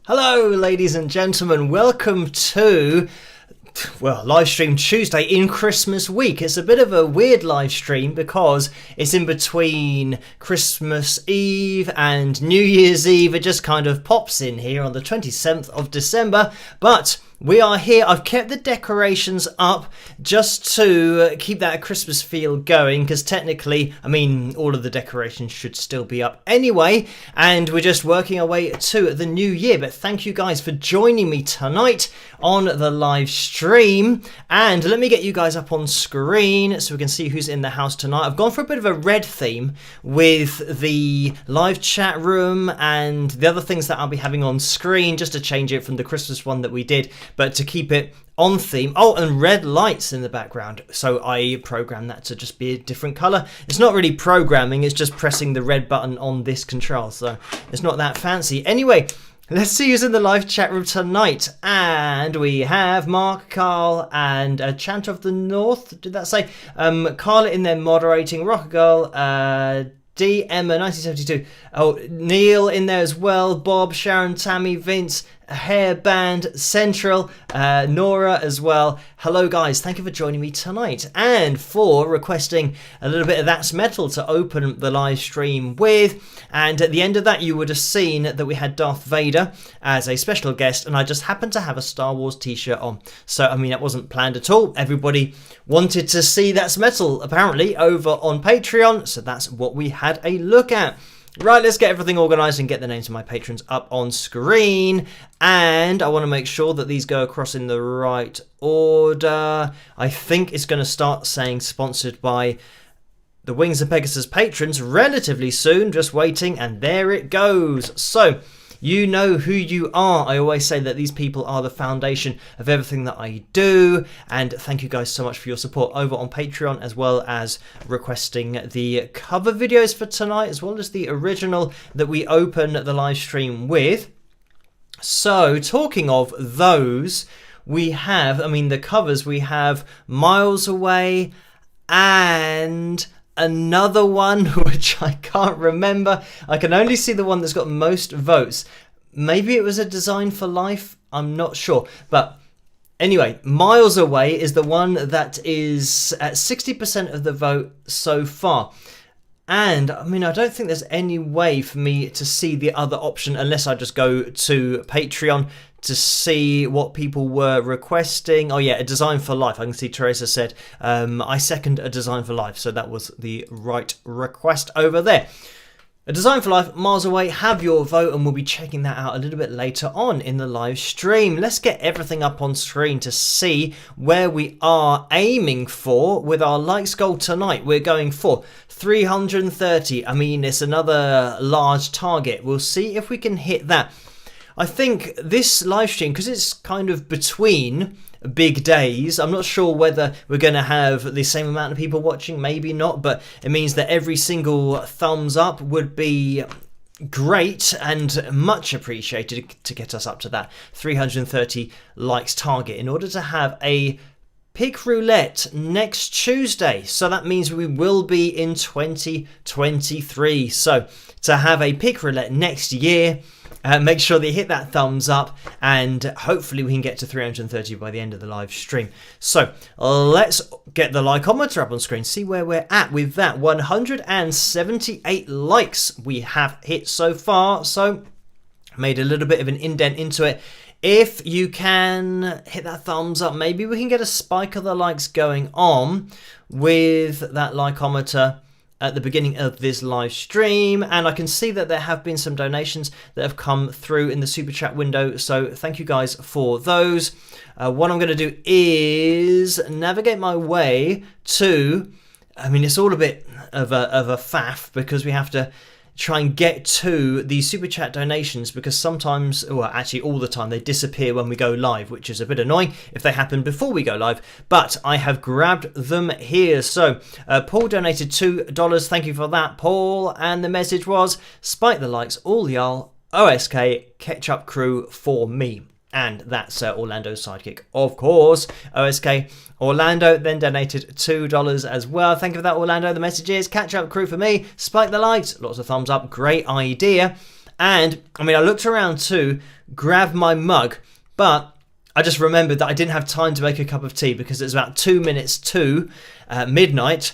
Hello, ladies and gentlemen. Welcome to, live stream Tuesday in Christmas week. It's a bit of a weird live stream because it's in between Christmas Eve and New Year's Eve. It just kind of pops in here on the 27th of December, but we are here. I've kept the decorations up just to keep that Christmas feel going because technically, all of the decorations should still be up anyway, and we're just working our way to the new year. But thank you guys for joining me tonight on the live stream, and let me get you guys up on screen so we can see who's in the house tonight. I've gone for a bit of a red theme with the live chat room and the other things that I'll be having on screen, just to change it from the Christmas one that we did, but to keep it on theme. Oh, and red lights in the background, so I programmed that to just be a different color. It's not really programming, it's just pressing the red button on this control, so it's not that fancy. Anyway, let's see who's in the live chat room tonight. And we have Mark, Carl, and Chant of the North. Did that say? Carl in there moderating. Rocker Girl, D, Emma, 1972. Oh, Neil in there as well. Bob, Sharon, Tammy, Vince, Hairband, Central, Nora as well. Hello guys, thank you for joining me tonight and for requesting a little bit of That's Metal to open the live stream with. And at the end of that you would have seen that we had Darth Vader as a special guest, and I just happened to have a Star Wars t-shirt on. So that wasn't planned at all. Everybody wanted to see That's Metal apparently over on Patreon, so that's what we had a look at. Right, let's get everything organised and get the names of my patrons up on screen. And I want to make sure that these go across in the right order. I think it's going to start saying sponsored by the Wings of Pegasus patrons relatively soon. Just waiting, and there it goes. So, you know who you are. I always say that these people are the foundation of everything that I do. And thank you guys so much for your support over on Patreon, as well as requesting the cover videos for tonight, as well as the original that we open the live stream with. So, talking of those, we have, the covers, we have Miles Away and another one which I can't remember. I can only see the one that's got most votes. Maybe it was a Design for Life, I'm not sure. But anyway, Miles Away is the one that is at 60% of the vote so far. And I don't think there's any way for me to see the other option unless I just go to Patreon to see what people were requesting. Oh yeah, a Design for Life. I can see Teresa said, I second a Design for Life. So that was the right request over there. A Design for Life, Miles Away, have your vote, and we'll be checking that out a little bit later on in the live stream. Let's get everything up on screen to see where we are aiming for with our likes goal tonight. We're going for 330. It's another large target. We'll see if we can hit that. I think this live stream, because it's kind of between big days, I'm not sure whether we're going to have the same amount of people watching, maybe not, but it means that every single thumbs up would be great and much appreciated to get us up to that 330 likes target in order to have a pick roulette next Tuesday. So that means we will be in 2023. So to have a pick roulette next year, make sure that you hit that thumbs up, and hopefully we can get to 330 by the end of the live stream. So let's get the likeometer up on screen, see where we're at with that. 178 likes we have hit so far, so made a little bit of an indent into it. If you can hit that thumbs up, maybe we can get a spike of the likes going on with that likeometer at the beginning of this live stream. And I can see that there have been some donations that have come through in the super chat window, so thank you guys for those. What I'm going to do is navigate my way to, it's all a bit of a faff because we have to try and get to the super chat donations, because sometimes, well actually all the time, they disappear when we go live, which is a bit annoying if they happen before we go live, but I have grabbed them here. So Paul donated $2, thank you for that, Paul, and the message was, spike the likes, all y'all, OSK, ketchup crew for me. And that's Orlando's sidekick, of course. OSK Orlando then donated $2 as well. Thank you for that, Orlando. The message is, catch up crew for me, spike the likes, lots of thumbs up, great idea. And I mean, I looked around to grab my mug, but I just remembered that I didn't have time to make a cup of tea because it was about 2 minutes to midnight.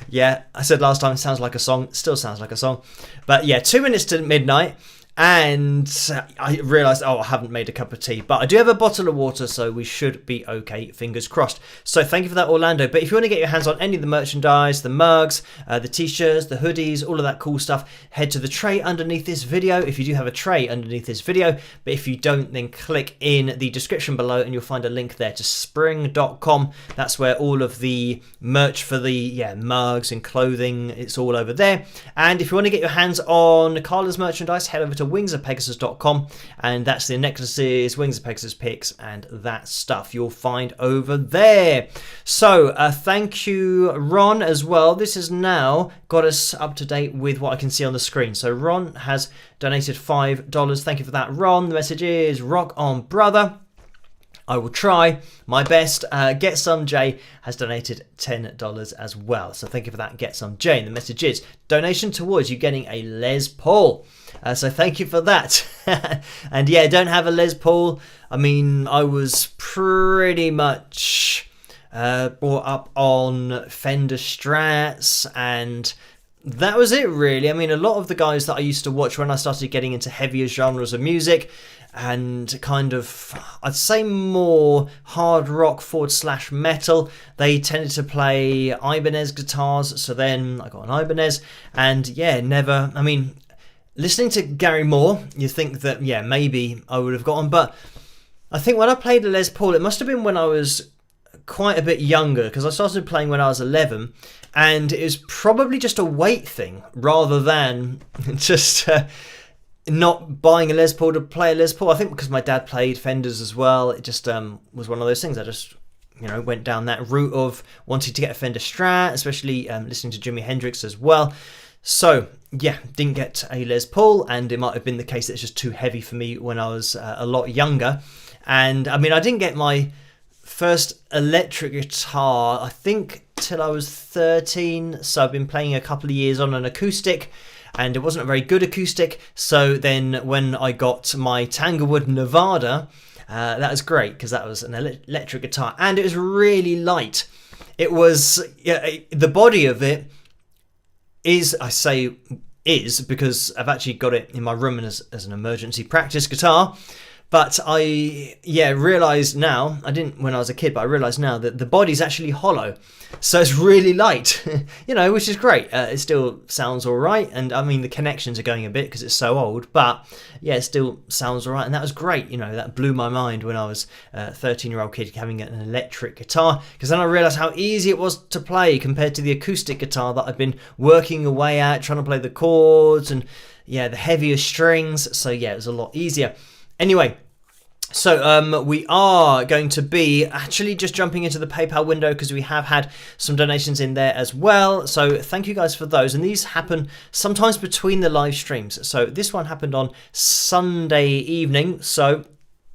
Yeah, I said last time, it sounds like a song. Still sounds like a song. But yeah, 2 minutes to midnight. And I realised, I haven't made a cup of tea. But I do have a bottle of water, so we should be okay, fingers crossed. So thank you for that, Orlando. But if you want to get your hands on any of the merchandise, the mugs, the t-shirts, the hoodies, all of that cool stuff, head to the tray underneath this video. If you do have a tray underneath this video. But if you don't, then click in the description below and you'll find a link there to spring.com. That's where all of the merch for the mugs and clothing, it's all over there. And if you want to get your hands on Carla's merchandise, head over to wingsofpegasus.com, and that's the necklaces, Wings of Pegasus picks, and that stuff you'll find over there. So thank you, Ron, as well. This has now got us up to date with what I can see on the screen. So Ron has donated $5. Thank you for that, Ron. The message is, rock on, brother. I will try my best. Get Some Jay has donated $10 as well. So thank you for that, Get Some Jay. And the message is, donation towards you getting a Les Paul. So thank you for that. And yeah, don't have a Les Paul. I mean, I was pretty much brought up on Fender Strats, and that was it really. I mean, a lot of the guys that I used to watch when I started getting into heavier genres of music, and kind of, I'd say more hard rock / metal, they tended to play Ibanez guitars. So then I got an Ibanez, and yeah, never, I mean, listening to Gary Moore, you think that, yeah, maybe I would have gotten, but I think when I played the Les Paul, it must have been when I was quite a bit younger, because I started playing when I was 11, and it was probably just a weight thing rather than just not buying a Les Paul to play a Les Paul. I think because my dad played Fenders as well, it just was one of those things. I just, went down that route of wanting to get a Fender Strat, especially listening to Jimi Hendrix as well. So yeah, didn't get a Les Paul, and it might have been the case that it's just too heavy for me when I was a lot younger. And I mean, I didn't get my first electric guitar, I think, till I was 13. So I've been playing a couple of years on an acoustic, and it wasn't a very good acoustic. So then when I got my Tanglewood Nevada, that was great, because that was an electric guitar, and it was really light. It was, the body of it is, I say is, because I've actually got it in my room as an emergency practice guitar. But I, realised now, I didn't when I was a kid, but I realised now that the body's actually hollow. So it's really light, which is great. It still sounds all right. And I mean, the connections are going a bit because it's so old, but yeah, it still sounds all right. And that was great. That blew my mind when I was a 13-year-old kid having an electric guitar, because then I realised how easy it was to play compared to the acoustic guitar that I've been working away at, trying to play the chords and the heavier strings. So yeah, it was a lot easier. Anyway, so we are going to be actually just jumping into the PayPal window, because we have had some donations in there as well. So thank you guys for those. And these happen sometimes between the live streams. So this one happened on Sunday evening. So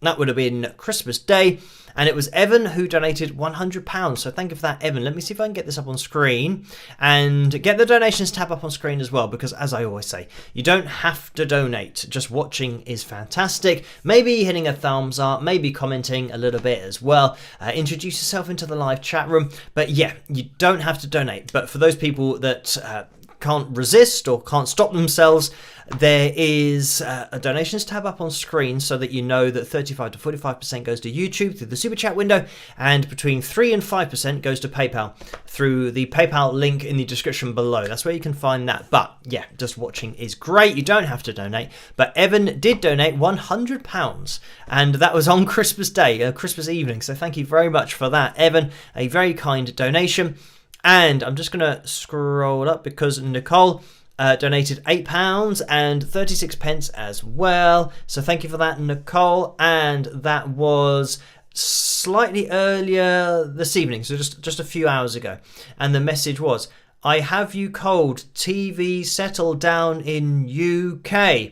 that would have been Christmas Day. And it was Evan who donated £100. So thank you for that, Evan. Let me see if I can get this up on screen and get the donations tab up on screen as well, because as I always say, you don't have to donate. Just watching is fantastic. Maybe hitting a thumbs up, maybe commenting a little bit as well. Introduce yourself into the live chat room. But yeah, you don't have to donate. But for those people that can't resist or can't stop themselves, there is a donations tab up on screen, so that you know that 35 to 45% goes to YouTube through the super chat window, and between 3 and 5% goes to PayPal through the PayPal link in the description below. That's where you can find that. But yeah, just watching is great. You don't have to donate. But Evan did donate £100, and that was on Christmas Day, Christmas evening. So thank you very much for that, Evan. A very kind donation. And I'm just going to scroll up, because Nicole donated £8 and 36 pence as well. So thank you for that, Nicole. And that was slightly earlier this evening, so just a few hours ago. And the message was, I have you cold, TV settle down in UK.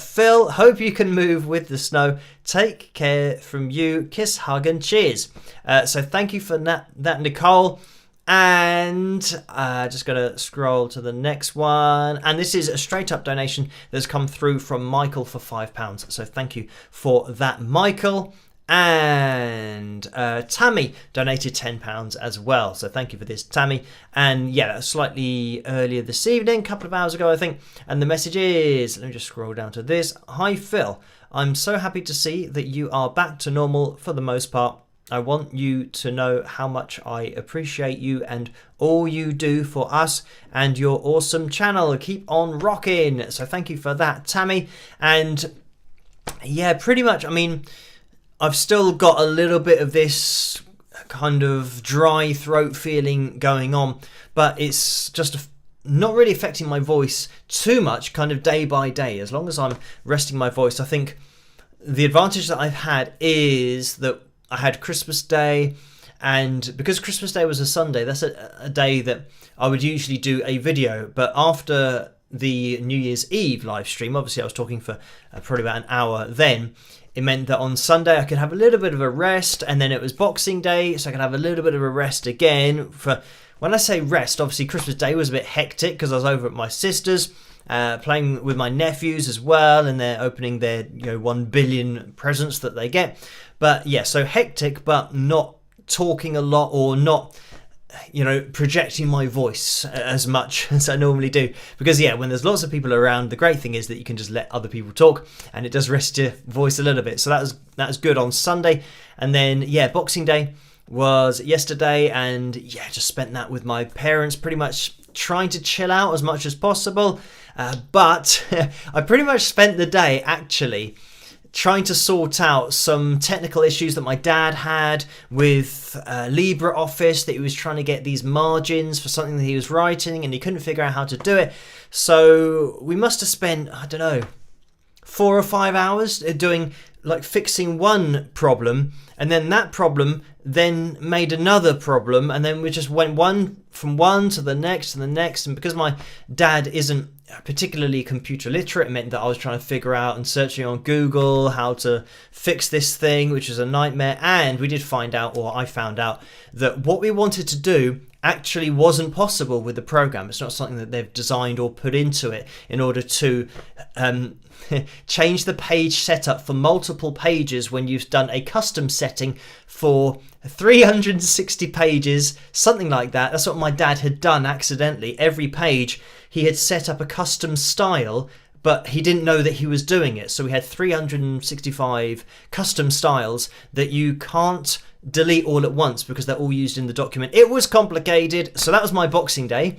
Phil, hope you can move with the snow. Take care from you. Kiss, hug and cheers. So thank you for that, Nicole. And just going to scroll to the next one. And this is a straight up donation that's come through from Michael for £5. So thank you for that, Michael. And Tammy donated £10 as well. So thank you for this, Tammy. And yeah, that was slightly earlier this evening, a couple of hours ago, I think. And the message is, let me just scroll down to this. Hi, Phil. I'm so happy to see that you are back to normal for the most part. I want you to know how much I appreciate you and all you do for us and your awesome channel. Keep on rocking. So thank you for that, Tammy. And yeah, pretty much, I mean, I've still got a little bit of this kind of dry throat feeling going on, but it's just not really affecting my voice too much, kind of day by day. As long as I'm resting my voice, I think the advantage that I've had is that I had Christmas Day, and because Christmas Day was a Sunday, that's a day that I would usually do a video. But after the New Year's Eve live stream, obviously I was talking for probably about an hour then, it meant that on Sunday I could have a little bit of a rest, and then it was Boxing Day, so I could have a little bit of a rest again. For when I say rest, obviously Christmas Day was a bit hectic because I was over at my sister's, playing with my nephews as well, and they're opening their 1 billion presents that they get. But yeah, so hectic, but not talking a lot or not, projecting my voice as much as I normally do. Because yeah, when there's lots of people around, the great thing is that you can just let other people talk, and it does rest your voice a little bit. So that was good on Sunday. And then yeah, Boxing Day was yesterday, and yeah, just spent that with my parents, pretty much trying to chill out as much as possible. But I pretty much spent the day actually trying to sort out some technical issues that my dad had with LibreOffice, that he was trying to get these margins for something that he was writing and he couldn't figure out how to do it. So we must have spent, I don't know, 4 or 5 hours fixing one problem, and then that problem then made another problem, and then we just went from one to the next and the next. And because my dad isn't particularly computer literate, it meant that I was trying to figure out and searching on Google how to fix this thing, which was a nightmare. And we did find out, or I found out, that what we wanted to do actually wasn't possible with the program. It's not something that they've designed or put into it in order to change the page setup for multiple pages when you've done a custom setting for 360 pages, something like that. That's what my dad had done accidentally. Every page he had set up a custom style, but he didn't know that he was doing it. So we had 365 custom styles that you can't delete all at once because they're all used in the document. It was complicated. So that was my Boxing Day.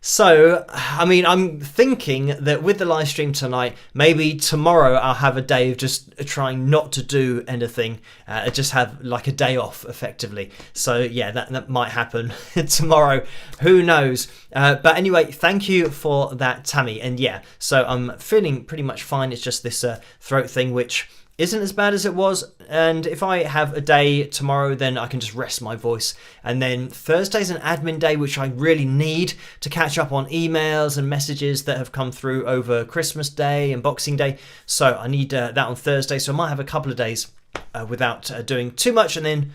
So, I mean, I'm thinking that with the live stream tonight, maybe tomorrow I'll have a day of just trying not to do anything, just have like a day off effectively. So yeah, that might happen tomorrow. Who knows? But anyway, thank you for that, Tammy. And yeah, so I'm feeling pretty much fine. It's just this throat thing, which isn't as bad as it was, and if I have a day tomorrow, then I can just rest my voice. And then Thursday's an admin day, which I really need to catch up on emails and messages that have come through over Christmas Day and Boxing Day. So I need that on Thursday, so I might have a couple of days without doing too much. And then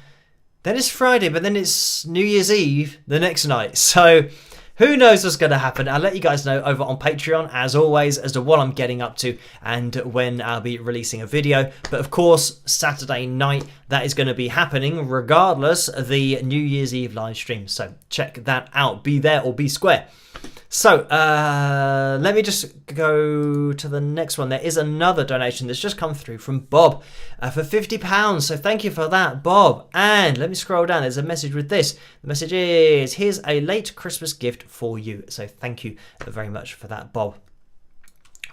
it's Friday, but then it's New Year's Eve the next night. So who knows what's going to happen? I'll let you guys know over on Patreon, as always, as to what I'm getting up to and when I'll be releasing a video. But of course, Saturday night, that is going to be happening regardless of the New Year's Eve live stream. So check that out. Be there or be square. So let me just go to the next one. There is another donation that's just come through from Bob for £50. So thank you for that, Bob. And let me scroll down. There's a message with this. The message is, here's a late Christmas gift for you. So thank you very much for that, Bob.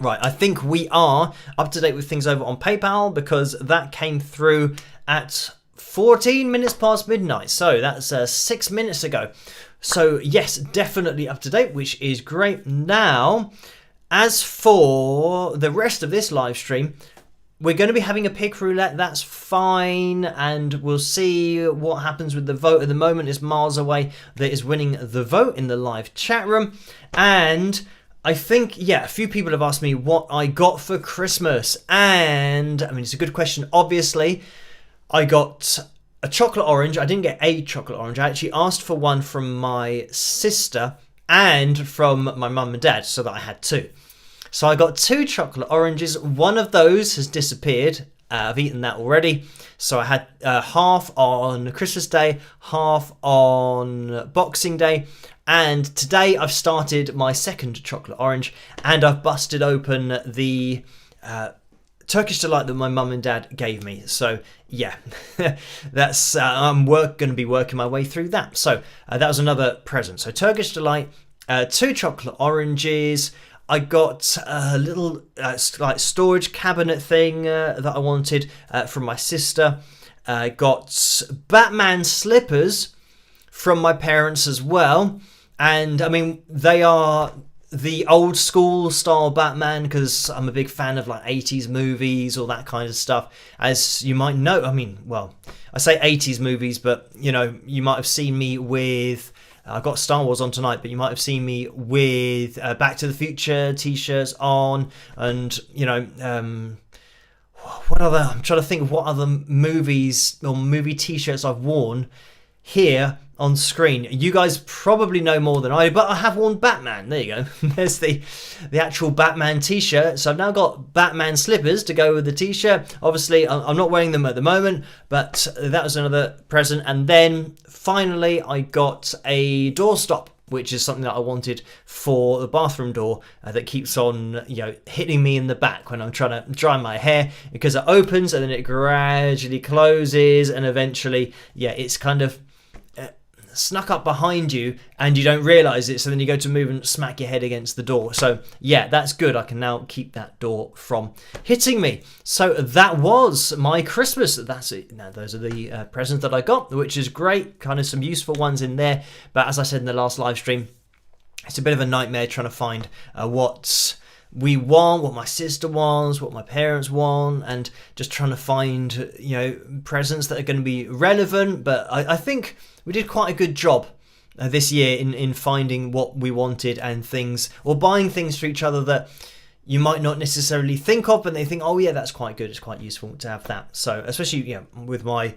Right, I think we are up to date with things over on PayPal because that came through at 14 minutes past midnight. So that's 6 minutes ago. So yes, definitely up to date, which is great. Now, as for the rest of this live stream, we're going to be having a pick roulette. That's fine, and we'll see what happens with the vote. At the moment, it's Miles Away that is winning the vote in the live chat room. And I think, yeah, a few people have asked me what I got for Christmas. And, I mean, it's a good question. Obviously, I got a chocolate orange. I didn't get a chocolate orange. I actually asked for one from my sister and from my mum and dad, so that I had two. So I got 2 chocolate oranges. One of those has disappeared. I've eaten that already. So I had half on Christmas Day, half on Boxing Day. And today I've started my second chocolate orange, and I've busted open the Turkish Delight that my mum and dad gave me. So yeah, that's I'm going to be working my way through that. So that was another present. So Turkish Delight, 2 chocolate oranges. I got a little like storage cabinet thing that I wanted from my sister. I got Batman slippers from my parents as well. And I mean, they are the old school style Batman, because I'm a big fan of like 80s movies, all that kind of stuff. As you might know, I mean, well, I say 80s movies, but you know, you might have seen me with... I've got Star Wars on tonight, but you might have seen me with Back to the Future t-shirts on, and you know, what other? I'm trying to think of what other movies or movie t-shirts I've worn here on screen. You guys probably know more than I do, but I have worn Batman. There you go. There's the actual Batman t-shirt. So I've now got Batman slippers to go with the t-shirt. Obviously, I'm not wearing them at the moment, but that was another present. And then finally, I got a doorstop, which is something that I wanted for the bathroom door that keeps on, you know, hitting me in the back when I'm trying to dry my hair, because it opens and then it gradually closes, and eventually, yeah, it's kind of snuck up behind you and you don't realise it, so then you go to move and smack your head against the door. So yeah, that's good. I can now keep that door from hitting me. So that was my Christmas. That's it. Now those are the presents that I got, which is great. Kind of some useful ones in there, but as I said in the last live stream, it's a bit of a nightmare trying to find what we want, what my sister wants, what my parents want, and just trying to find, you know, presents that are going to be relevant. But I think we did quite a good job this year in finding what we wanted, and things, or buying things for each other that you might not necessarily think of, and they think, oh yeah, that's quite good, it's quite useful to have that. So especially, you know, with my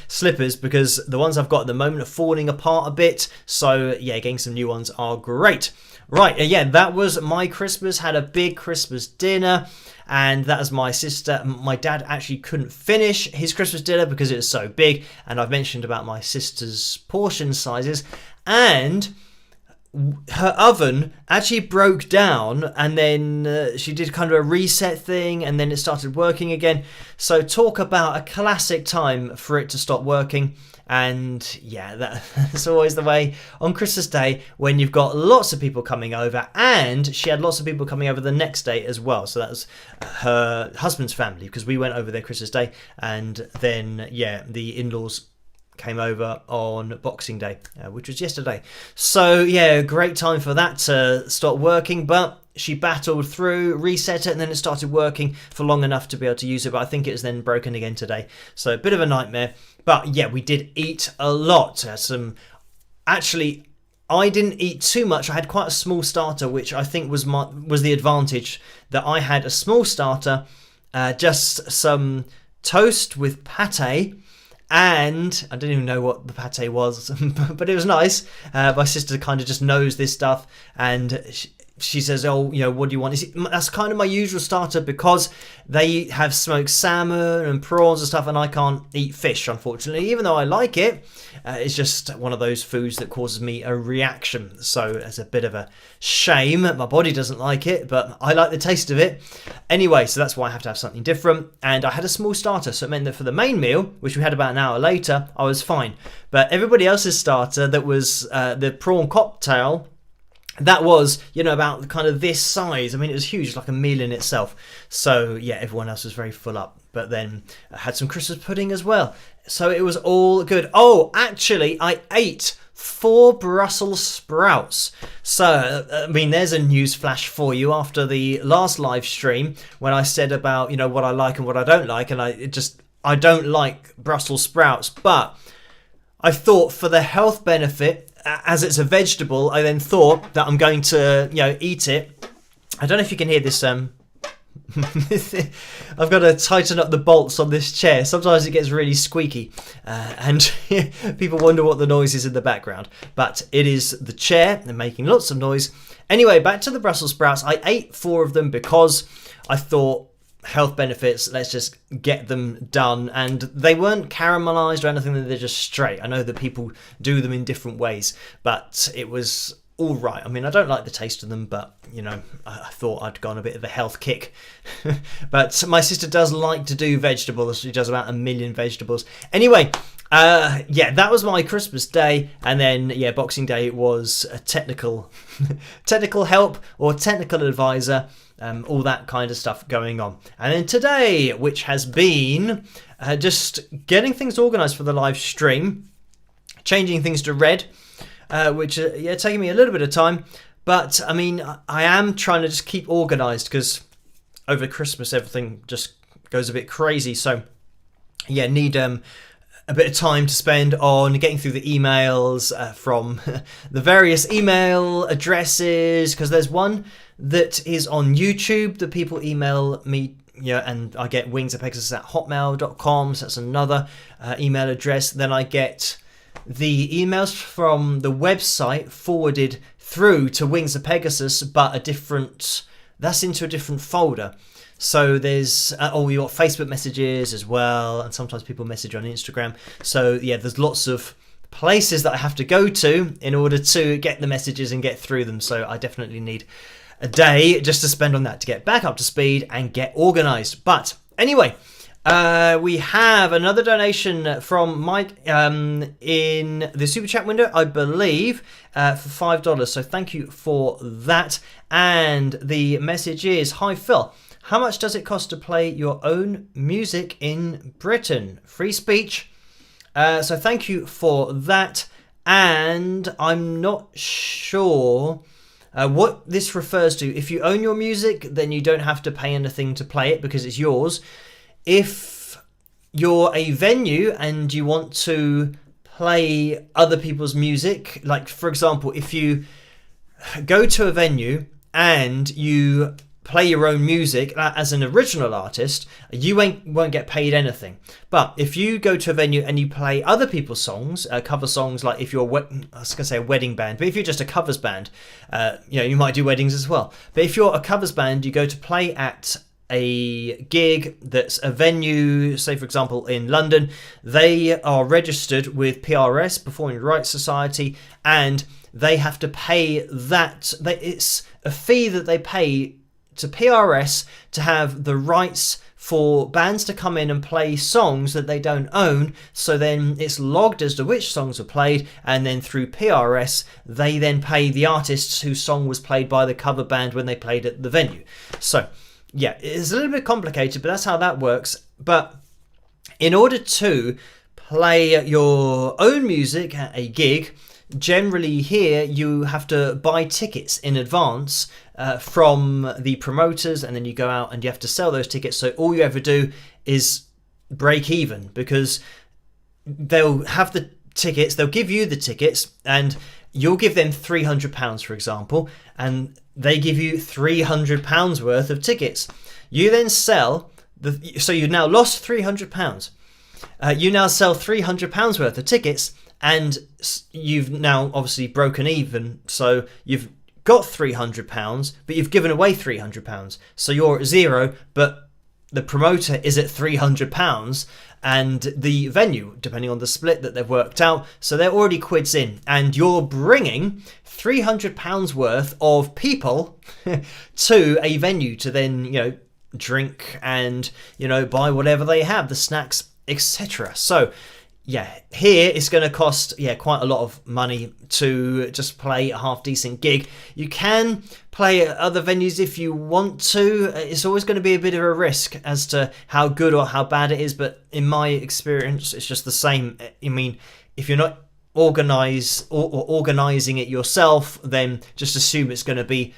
slippers, because the ones I've got at the moment are falling apart a bit, so yeah, getting some new ones are great. Right, yeah, that was my Christmas. Had a big Christmas dinner, and that was my sister. My dad actually couldn't finish his Christmas dinner because it was so big, and I've mentioned about my sister's portion sizes, and her oven actually broke down, and then she did kind of a reset thing, and then it started working again. So talk about a classic time for it to stop working. And yeah, that's always the way on Christmas Day when you've got lots of people coming over, and she had lots of people coming over the next day as well. So that was her husband's family, because we went over there Christmas Day, and then yeah, the in-laws came over on Boxing Day, which was yesterday. So yeah, great time for that to stop working, but she battled through, reset it, and then it started working for long enough to be able to use it, but I think it's then broken again today. So a bit of a nightmare. But yeah, we did eat a lot. Actually, I didn't eat too much. I had quite a small starter, which I think was the advantage, that I had a small starter, just some toast with pate, and I didn't even know what the pate was, but it was nice. My sister kind of just knows this stuff, and she says, oh, you know, what do you want? That's kind of my usual starter, because they have smoked salmon and prawns and stuff, and I can't eat fish, unfortunately, even though I like it. It's just one of those foods that causes me a reaction. So it's a bit of a shame. My body doesn't like it, but I like the taste of it. Anyway, so that's why I have to have something different. And I had a small starter, so it meant that for the main meal, which we had about an hour later, I was fine. But everybody else's starter, that was the prawn cocktail, that was, you know, about kind of this size. I mean, it was huge, like a meal in itself. So yeah, everyone else was very full up. But then I had some Christmas pudding as well. So it was all good. Oh, actually, I ate 4 Brussels sprouts. So, I mean, there's a news flash for you after the last live stream when I said about, you know, what I like and what I don't like. And I don't like Brussels sprouts. But I thought, for the health benefit, as it's a vegetable, I then thought that I'm going to, you know, eat it. I don't know if you can hear this I've got to tighten up the bolts on this chair. Sometimes it gets really squeaky, and people wonder what the noise is in the background. But it is the chair. They're making lots of noise. Anyway, back to the Brussels sprouts. I ate 4 of them because I thought health benefits, let's just get them done. And they weren't caramelized or anything, they're just straight. I know that people do them in different ways, but it was all right. I mean, I don't like the taste of them, but you know, I thought I'd gone a bit of a health kick. But my sister does like to do vegetables. She does about 1 million vegetables. Anyway, yeah, that was my Christmas day. And then, yeah, Boxing Day was a technical help or technical advisor. All that kind of stuff going on. And then today, which has been just getting things organised for the live stream, changing things to red, which yeah, taking me a little bit of time. But I mean, I am trying to just keep organised because over Christmas everything just goes a bit crazy. So yeah, need a bit of time to spend on getting through the emails from the various email addresses, because there's one that is on YouTube that people email me, yeah, and I get wings@pegasus@hotmail.com, so that's another email address. Then I get the emails from the website forwarded through to Wings of Pegasus, but that's into a different folder. So there's, you got Facebook messages as well, and sometimes people message on Instagram. So yeah, there's lots of places that I have to go to in order to get the messages and get through them. So I definitely need a day just to spend on that to get back up to speed and get organised. But anyway, we have another donation from Mike in the Super Chat window, I believe, for $5. So thank you for that. And the message is, hi Phil, how much does it cost to play your own music in Britain? Free speech. So thank you for that. And I'm not sure what this refers to. If you own your music, then you don't have to pay anything to play it because it's yours. If you're a venue and you want to play other people's music, like for example, if you go to a venue and you play your own music as an original artist, you won't get paid anything. But if you go to a venue and you play other people's songs, cover songs, like if you're I was gonna say a wedding band, but if you're just a covers band, you might do weddings as well. But if you're a covers band, you go to play at a gig that's a venue, say for example in London, they are registered with PRS, Performing Rights Society, and they have to pay that. It's a fee that they pay to PRS to have the rights for bands to come in and play songs that they don't own. So then it's logged as to which songs were played, and then through PRS they then pay the artists whose song was played by the cover band when they played at the venue. So yeah, it's a little bit complicated, but that's how that works. But in order to play your own music at a gig, generally here you have to buy tickets in advance from the promoters, and then you go out and you have to sell those tickets. So all you ever do is break even, because they'll have the tickets, they'll give you the tickets, and you'll give them £300, for example, and they give you £300 worth of tickets. You then sell so you now lost £300. You now sell £300 worth of tickets, and you've now obviously broken even. So you've got £300, but you've given away £300. So you're at zero, but the promoter is at £300, and the venue, depending on the split that they've worked out, so they're already quids in, and you're bringing £300 worth of people to a venue to then, drink and, buy whatever they have, the snacks, etc. So yeah, here it's going to cost quite a lot of money to just play a half decent gig. You can play at other venues if you want to. It's always going to be a bit of a risk as to how good or how bad it is, but in my experience it's just the same. I mean, if you're not organising it yourself, then just assume it's going to be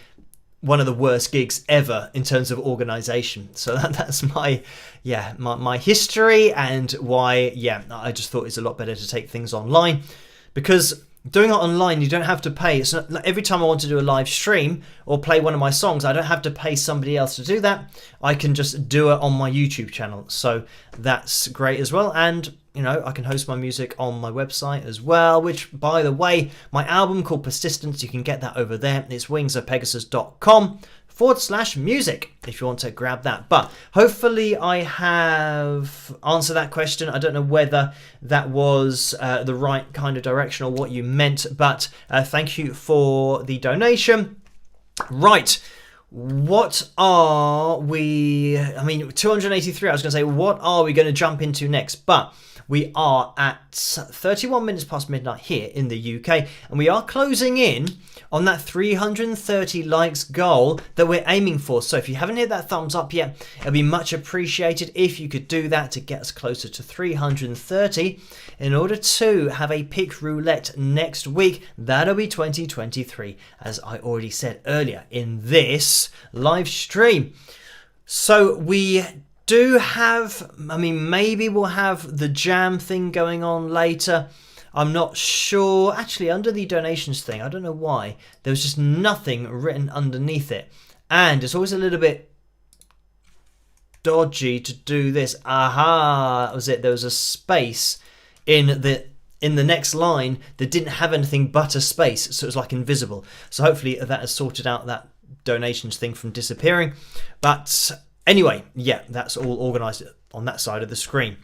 one of the worst gigs ever in terms of organisation. So that's my history, and why I just thought it's a lot better to take things online, because doing it online, you don't have to pay. It's not, every time I want to do a live stream or play one of my songs, I don't have to pay somebody else to do that. I can just do it on my YouTube channel. So that's great as well. And I can host my music on my website as well, which, by the way, my album called Persistence, you can get that over there. It's wingsofpegasus.com/music if you want to grab that. But hopefully I have answered that question. I don't know whether that was the right kind of direction or what you meant, but thank you for the donation. Right. What are we? 283. I was going to say, what are we going to jump into next? But we are at 31 minutes past midnight here in the UK, and we are closing in on that 330 likes goal that we're aiming for. So if you haven't hit that thumbs up yet, it'd be much appreciated if you could do that to get us closer to 330 in order to have a pick roulette next week. That'll be 2023, as I already said earlier in this live stream. So we do have, maybe we'll have the jam thing going on later. I'm not sure. Actually, under the donations thing, I don't know why, there was just nothing written underneath it. And it's always a little bit dodgy to do this. Aha, that was it. There was a space in the next line that didn't have anything but a space, so it was like invisible. So hopefully that has sorted out that donations thing from disappearing. But anyway, yeah, that's all organised on that side of the screen.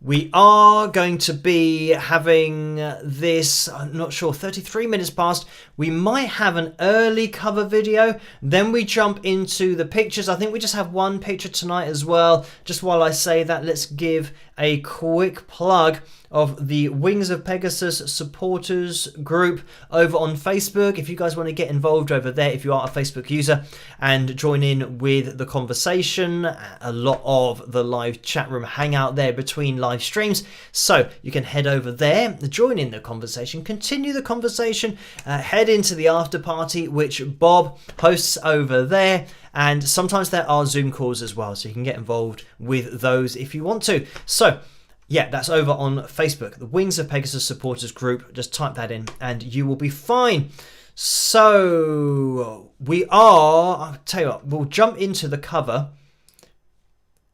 We are going to be having this, I'm not sure, 33 minutes past. We might have an early cover video. Then we jump into the pictures. I think we just have one picture tonight as well. Just while I say that, let's give a quick plug of the Wings of Pegasus supporters group over on Facebook. If you guys want to get involved over there, if you are a Facebook user, and join in with the conversation, a lot of the live chat room hang out there between live streams, so you can head over there, join in the conversation, continue the conversation, head into the after party, which Bob hosts over there. And sometimes there are Zoom calls as well, so you can get involved with those if you want to. So yeah, that's over on Facebook, the Wings of Pegasus supporters group. Just type that in and you will be fine. So I'll tell you what, we'll jump into the cover.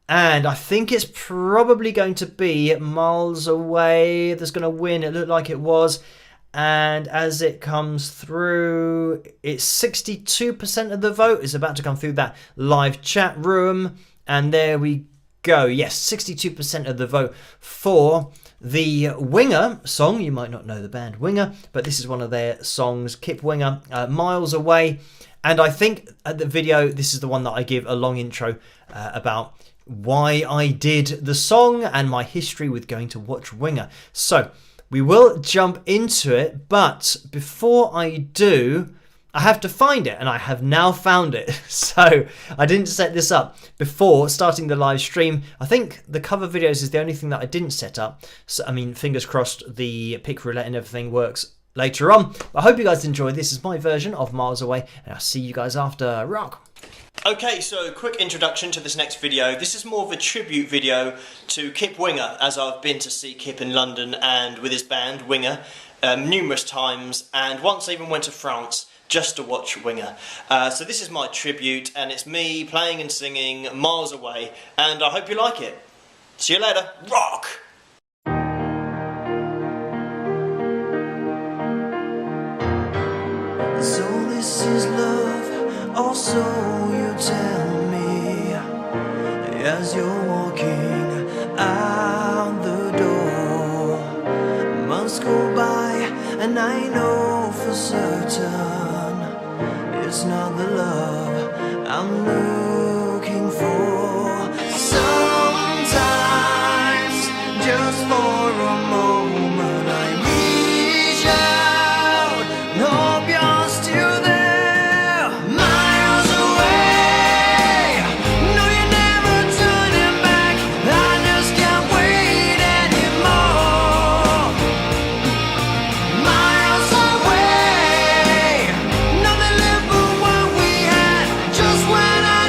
And I think it's probably going to be Miles Away that's going to win. It looked like it was. And as it comes through, it's 62% of the vote is about to come through that live chat room. And there we go. Yes, 62% of the vote for the Winger song. You might not know the band Winger, but this is one of their songs, Kip Winger, Miles Away. And I think at the video, this is the one that I give a long intro about why I did the song and my history with going to watch Winger. So we will jump into it, but before I do, I have to find it, and I have now found it. So I didn't set this up before starting the live stream. I think the cover videos is the only thing that I didn't set up. So, fingers crossed the pick roulette and everything works later on. But I hope you guys enjoy. This is my version of Miles Away, and I'll see you guys after. Rock! Okay, so quick introduction to this next video. This is more of a tribute video to Kip Winger, as I've been to see Kip in London and with his band Winger numerous times, and once I even went to France just to watch Winger. So this is my tribute, and it's me playing and singing Miles Away, and I hope you like it. See you later. Rock! So this is love, also you tell me, as you're walking out the door. Months go by and I know for certain it's not the love I'm looking for. Sometimes, just for a moment, I reach out and hope you're still there. Miles away, no, you're never turning back. I just can't wait anymore. Miles away, nothing left but what we had just when I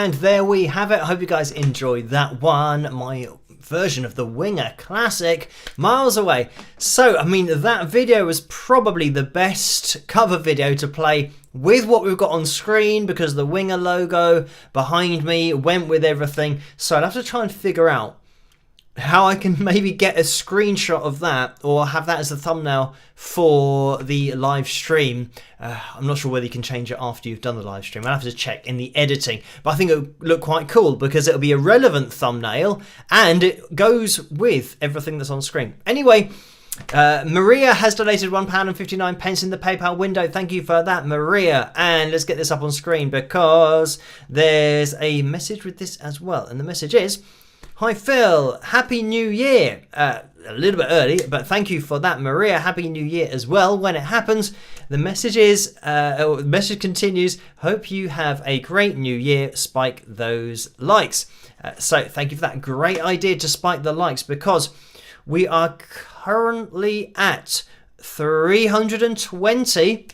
And there we have it. I hope you guys enjoyed that one. My version of the Winger classic, miles away. So, I mean, that video was probably the best cover video to play with what we've got on screen, because the Winger logo behind me went with everything. So I'd have to try and figure out how I can maybe get a screenshot of that or have that as a thumbnail for the live stream. I'm not sure whether you can change it after you've done the live stream. I'll have to check in the editing, but I think it'll look quite cool because it'll be a relevant thumbnail and it goes with everything that's on screen. Anyway, Maria has donated £1.59 in the PayPal window. Thank you for that, Maria. And let's get this up on screen because there's a message with this as well. And the message is, "Hi Phil, Happy New Year." A little bit early, but thank you for that, Maria. Happy New Year as well when it happens. The message is, the message continues, "Hope you have a great new year. Spike those likes." So thank you for that great idea to spike the likes, because we are currently at 320.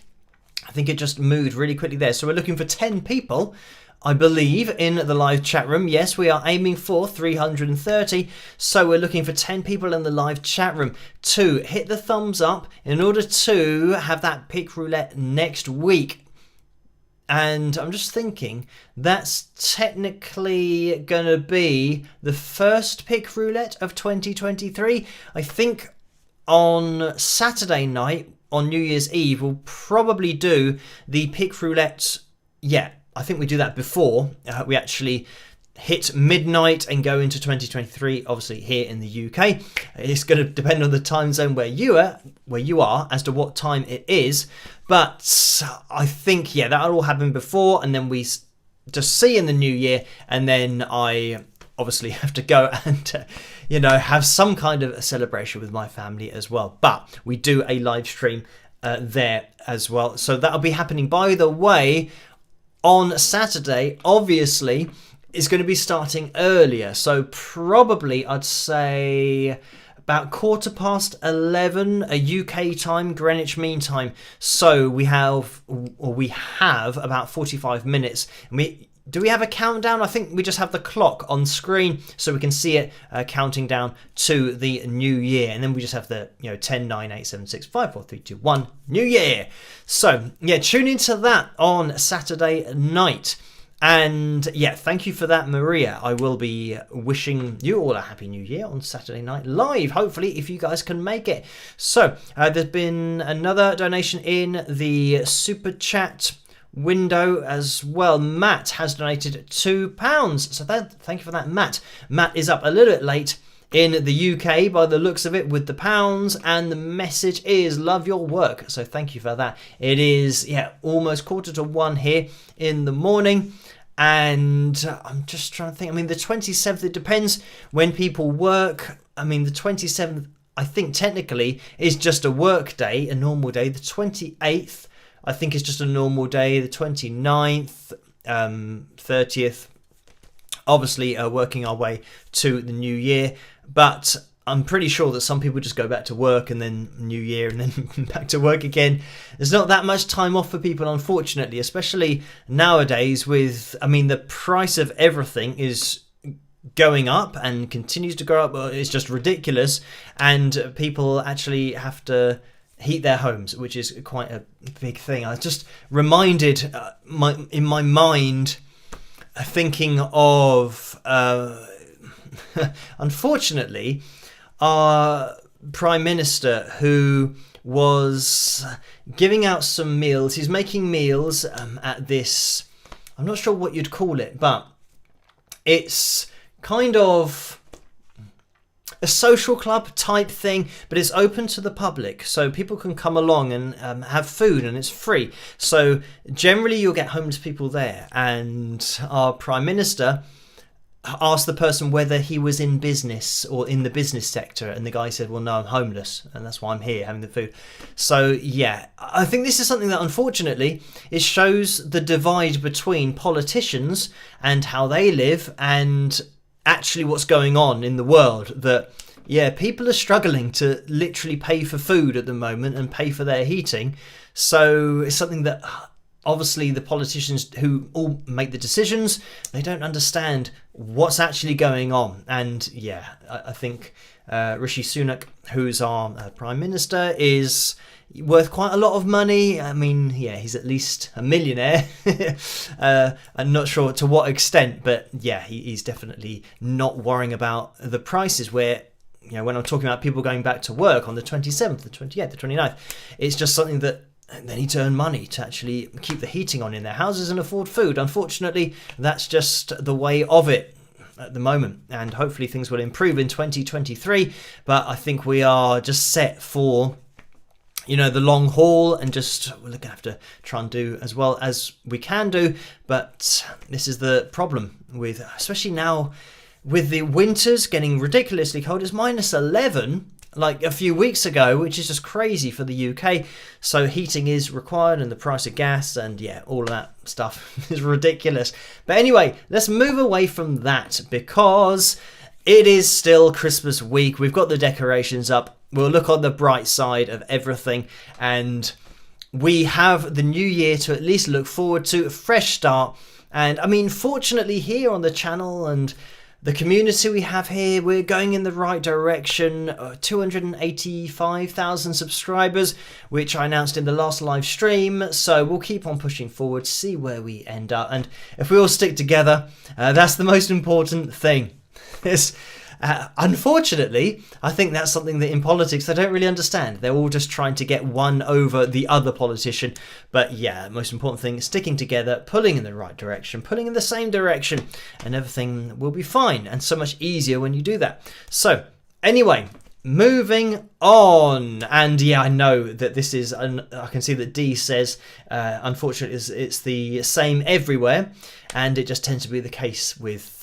I think it just moved really quickly there. So we're looking for 10 people, I believe, in the live chat room. Yes, we are aiming for 330. So we're looking for 10 people in the live chat room to hit the thumbs up in order to have that pick roulette next week. And I'm just thinking that's technically going to be the first pick roulette of 2023. I think on Saturday night, on New Year's Eve, we'll probably do the pick roulette. Yeah, I think we do that before we actually hit midnight and go into 2023. Obviously, here in the UK, it's going to depend on the time zone where you are as to what time it is. But I think, yeah, that'll all happen before, and then we just see in the new year, and then I obviously have to go and have some kind of a celebration with my family as well. But we do a live stream there as well, so that'll be happening. By the way, on Saturday, obviously, is going to be starting earlier. So probably, I'd say about 11:15 a UK time, Greenwich Mean Time. So we have about 45 minutes. Do we have a countdown? I think we just have the clock on screen so we can see it counting down to the new year. And then we just have the 10, 9, 8, 7, 6, 5, 4, 3, 2, 1, new year. So yeah, tune into that on Saturday night. And yeah, thank you for that, Maria. I will be wishing you all a happy new year on Saturday night live, hopefully, if you guys can make it. So there's been another donation in the super chat window as well. Matt has donated £2. So thank you for that, Matt. Matt is up a little bit late in the UK by the looks of it with the pounds, and the message is love your work. So thank you for that. It is almost 1:45 here in the morning, and I'm just trying to think. I mean, the 27th, it depends when people work. I mean, the 27th, I think technically is just a work day, a normal day. The 28th, I think, is just a normal day. The 29th, 30th, obviously working our way to the new year. But I'm pretty sure that some people just go back to work and then New Year and then back to work again. There's not that much time off for people, unfortunately, especially nowadays with, I mean, the price of everything is going up and continues to go up. It's just ridiculous. And people actually have to heat their homes, which is quite a big thing. I was just reminded in my mind, thinking of, unfortunately, our Prime Minister, who was giving out some meals. He's making meals at this, I'm not sure what you'd call it, but it's kind of a social club type thing, but it's open to the public, so people can come along and have food, and it's free. So generally you'll get homeless people there, and our Prime Minister asked the person whether he was in business or in the business sector, and the guy said, well, no, I'm homeless, and that's why I'm here having the food. So yeah, I think this is something that, unfortunately, it shows the divide between politicians and how they live and actually what's going on in the world. That yeah, people are struggling to literally pay for food at the moment and pay for their heating. So it's something that obviously the politicians who all make the decisions, they don't understand what's actually going on. And yeah, I think Rishi Sunak, who's our Prime Minister, is worth quite a lot of money. I mean, yeah, he's at least a millionaire. I'm not sure to what extent, but yeah, he's definitely not worrying about the prices where, you know, when I'm talking about people going back to work on the 27th, the 28th, the 29th, it's just something that they need to earn money to actually keep the heating on in their houses and afford food. Unfortunately, that's just the way of it at the moment, and hopefully things will improve in 2023. But I think we are just set for, you know, the long haul, and just we're going to have to try and do as well as we can do. But this is the problem with, especially now with the winters getting ridiculously cold. It's -11 like a few weeks ago, which is just crazy for the UK. So heating is required, and the price of gas and yeah, all of that stuff is ridiculous. But anyway, let's move away from that, because it is still Christmas week. We've got the decorations up. We'll look on the bright side of everything, and we have the new year to at least look forward to, a fresh start. And I mean, fortunately here on the channel and the community we have here, we're going in the right direction. 285,000 subscribers, which I announced in the last live stream. So we'll keep on pushing forward, see where we end up. And if we all stick together, that's the most important thing. Unfortunately, I think that's something that in politics they don't really understand. They're all just trying to get one over the other politician. But yeah, most important thing is sticking together, pulling in the right direction, pulling in the same direction, and everything will be fine. And so much easier when you do that. So anyway, moving on. And yeah, I know that this is, I can see that D says, unfortunately, it's the same everywhere. And it just tends to be the case with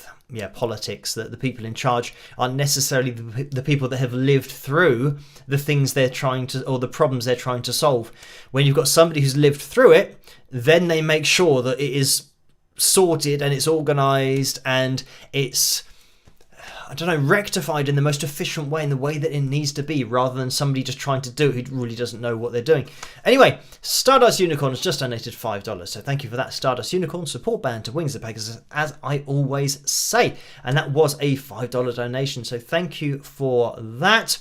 politics, that the people in charge aren't necessarily the people that have lived through the things they're trying to, or the problems they're trying to solve. When you've got somebody who's lived through it, then they make sure that it is sorted and it's organised and it's, I don't know, rectified in the most efficient way, in the way that it needs to be, rather than somebody just trying to do it who really doesn't know what they're doing. Anyway, Stardust Unicorn has just donated $5, so thank you for that, Stardust Unicorn. Support band to Wings of Pegasus, as I always say, and that was a $5 donation, so thank you for that.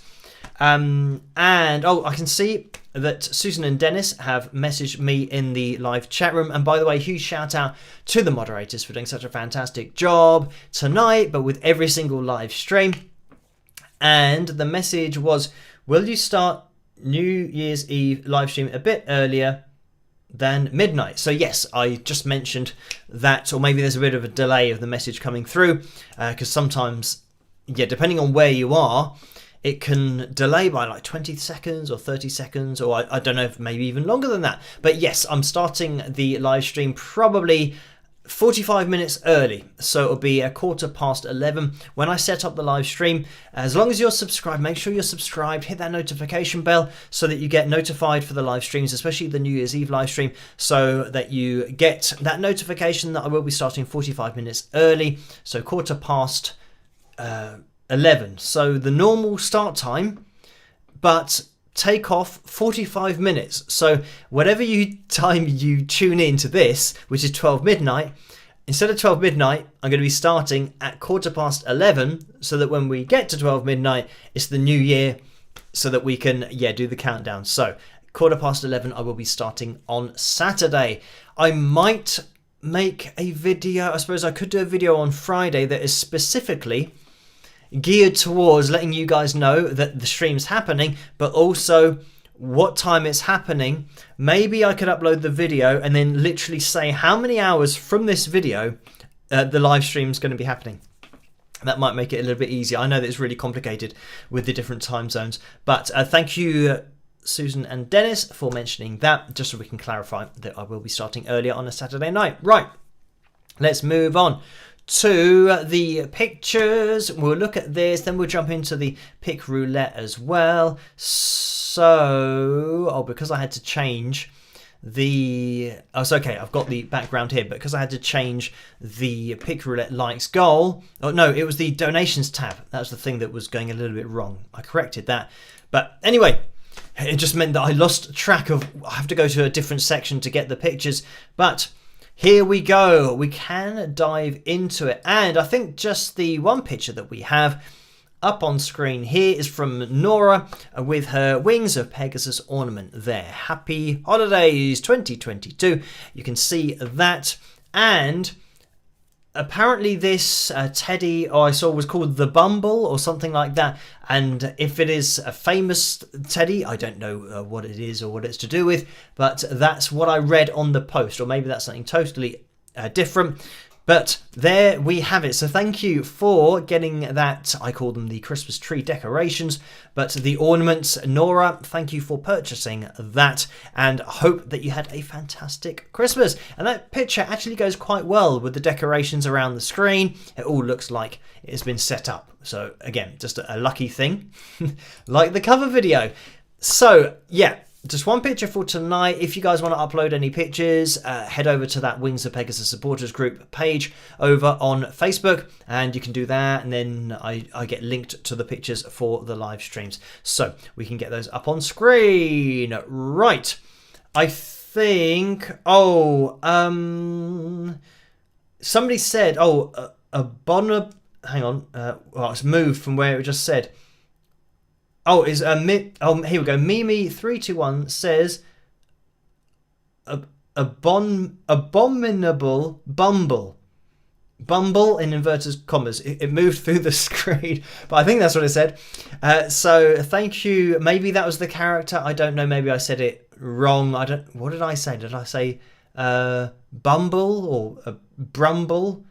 And I can see that Susan and Dennis have messaged me in the live chat room. And by the way, huge shout out to the moderators for doing such a fantastic job tonight, but with every single live stream. And the message was, will you start New Year's Eve live stream a bit earlier than midnight? So yes, I just mentioned that, or maybe there's a bit of a delay of the message coming through, because sometimes, yeah, depending on where you are, it can delay by like 20 seconds or 30 seconds, or I don't know, if maybe even longer than that. But yes, I'm starting the live stream probably 45 minutes early. So it'll be 11:15 when I set up the live stream. As long as you're subscribed, make sure you're subscribed, hit that notification bell so that you get notified for the live streams, especially the New Year's Eve live stream, so that you get that notification that I will be starting 45 minutes early. So 11:15. So the normal start time, but take off 45 minutes. So whatever time you tune in to this, which is 12 midnight, instead of 12 midnight, I'm going to be starting at 11:15, so that when we get to 12 midnight, it's the new year, so that we can, do the countdown. So 11:15, I will be starting on Saturday. I might make a video, I suppose I could do a video on Friday that is specifically geared towards letting you guys know that the stream's happening, but also what time it's happening. Maybe I could upload the video and then literally say how many hours from this video the live stream's going to be happening. That might make it a little bit easier. I know that it's really complicated with the different time zones, but thank you, Susan and Dennis, for mentioning that, just so we can clarify that I will be starting earlier on a Saturday night. Right, let's move on to the pictures. We'll look at this, then we'll jump into the pick roulette as well. So, because I had to change it's okay, I've got the background here, but because I had to change the pick roulette likes goal, it was the donations tab. That was the thing that was going a little bit wrong. I corrected that. But anyway, it just meant that I lost track of, I have to go to a different section to get the pictures, but here we go. We can dive into it. And I think just the one picture that we have up on screen here is from Nora with her Wings of Pegasus ornament there. Happy Holidays 2022. You can see that. And apparently this teddy I saw was called the Bumble or something like that. And if it is a famous teddy, I don't know what it is or what it's to do with, but that's what I read on the post, or maybe that's something totally different. But there we have it. So thank you for getting that. I call them the Christmas tree decorations, but the ornaments, Nora, thank you for purchasing that, and hope that you had a fantastic Christmas. And that picture actually goes quite well with the decorations around the screen. It all looks like it has been set up. So again, just a lucky thing, like the cover video. So yeah, just one picture for tonight. If you guys want to upload any pictures, head over to that Wings of Pegasus supporters group page over on Facebook, and you can do that, and then I get linked to the pictures for the live streams, so we can get those up on screen. Right, I think somebody said a Bonner, hang on, well, it's moved from where it just said. Oh, is here we go. Mimi321 says abominable bumble. Bumble in inverted commas. It moved through the screen, but I think that's what it said. So thank you. Maybe that was the character. I don't know. Maybe I said it wrong. What did I say? Did I say bumble or brumble?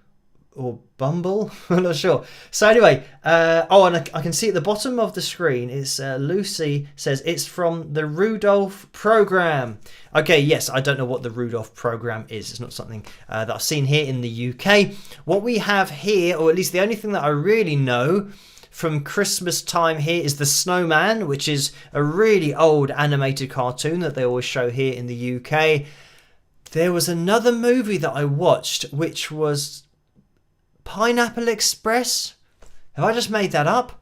Or Bumble? I'm not sure. So anyway, and I can see at the bottom of the screen, it's Lucy says it's from the Rudolph program. Okay, yes, I don't know what the Rudolph program is. It's not something that I've seen here in the UK. What we have here, or at least the only thing that I really know from Christmas time here, is the Snowman, which is a really old animated cartoon that they always show here in the UK. There was another movie that I watched, which was Pineapple Express? Have I just made that up?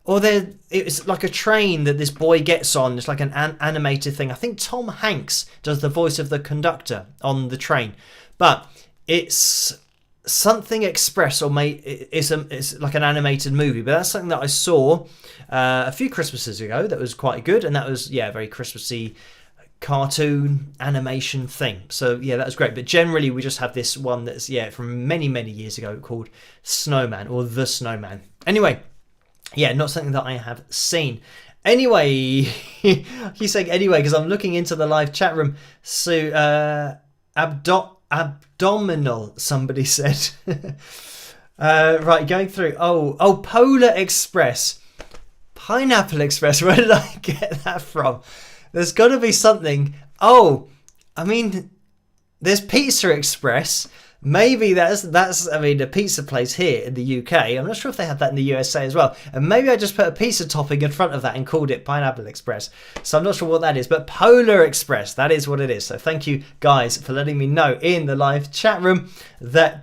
Or it's like a train that this boy gets on. It's like an animated thing. I think Tom Hanks does the voice of the conductor on the train. But it's something Express, or it's like an animated movie. But that's something that I saw a few Christmases ago that was quite good. And that was, yeah, very Christmassy cartoon animation thing. So yeah, that was great. But generally we just have this one that's from many years ago called Snowman, or The Snowman. Anyway, yeah, not something that I have seen. Anyway, he's saying anyway because I'm looking into the live chat room. So abdominal, somebody said. Right, going through. Polar Express, Pineapple Express. Where did I get that from? There's got to be something. There's Pizza Express. Maybe that's a pizza place here in the UK. I'm not sure if they have that in the USA as well. And maybe I just put a pizza topping in front of that and called it Pineapple Express. So I'm not sure what that is. But Polar Express, that is what it is. So thank you guys for letting me know in the live chat room that,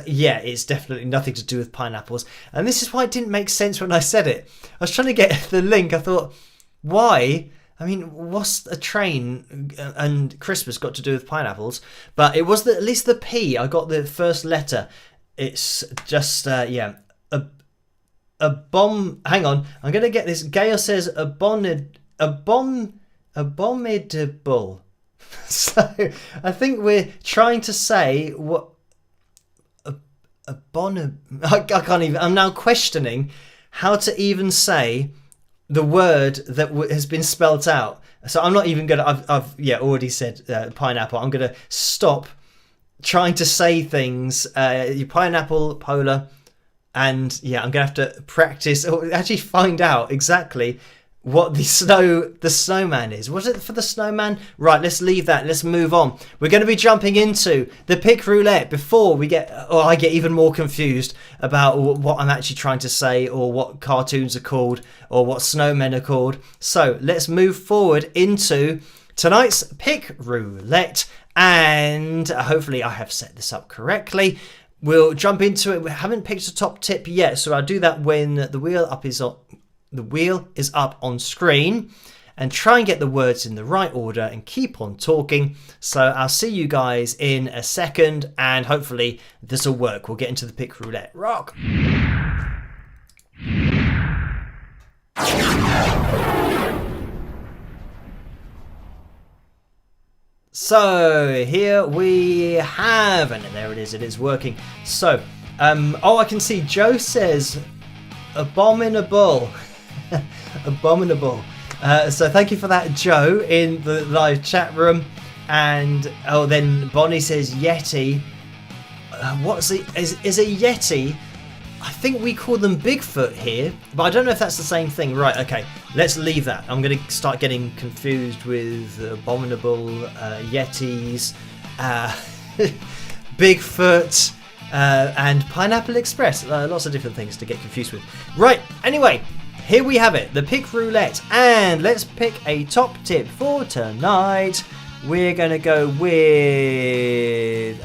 it's definitely nothing to do with pineapples. And this is why it didn't make sense when I said it. I was trying to get the link. I thought, why? What's a train and Christmas got to do with pineapples? But it was at least the P. I got the first letter. It's just, a bomb. Hang on. I'm going to get this. Gail says abominable. So I think we're trying to say what... I can't even... I'm now questioning how to even say the word that has been spelt out. So I'm not even going to... I've already said pineapple. I'm going to stop trying to say things. Pineapple, polar, and I'm going to have to practice or actually find out exactly what the snowman is. Was it for the snowman? Right, let's leave that. Let's move on. We're going to be jumping into the pick roulette before I get even more confused about what I'm actually trying to say, or what cartoons are called, or what snowmen are called. So let's move forward into tonight's pick roulette, and hopefully I have set this up correctly. We'll jump into it. We haven't picked a top tip yet, so I'll do that when the wheel is up on screen. and try and get the words in the right order and keep on talking. So I'll see you guys in a second, and hopefully this will work. We'll get into the pick roulette. Rock! So here we have, and there it is working. So, I can see Joe says abominable. Abominable. So thank you for that, Joe, in the live chat room. And then Bonnie says Yeti. Is a Yeti? I think we call them Bigfoot here, but I don't know if that's the same thing. Right, okay, let's leave that. I'm going to start getting confused with abominable, Yetis, Bigfoot, and Pineapple Express. Lots of different things to get confused with. Right, anyway, here we have it, the pick roulette, and let's pick a top tip for tonight. We're going to go with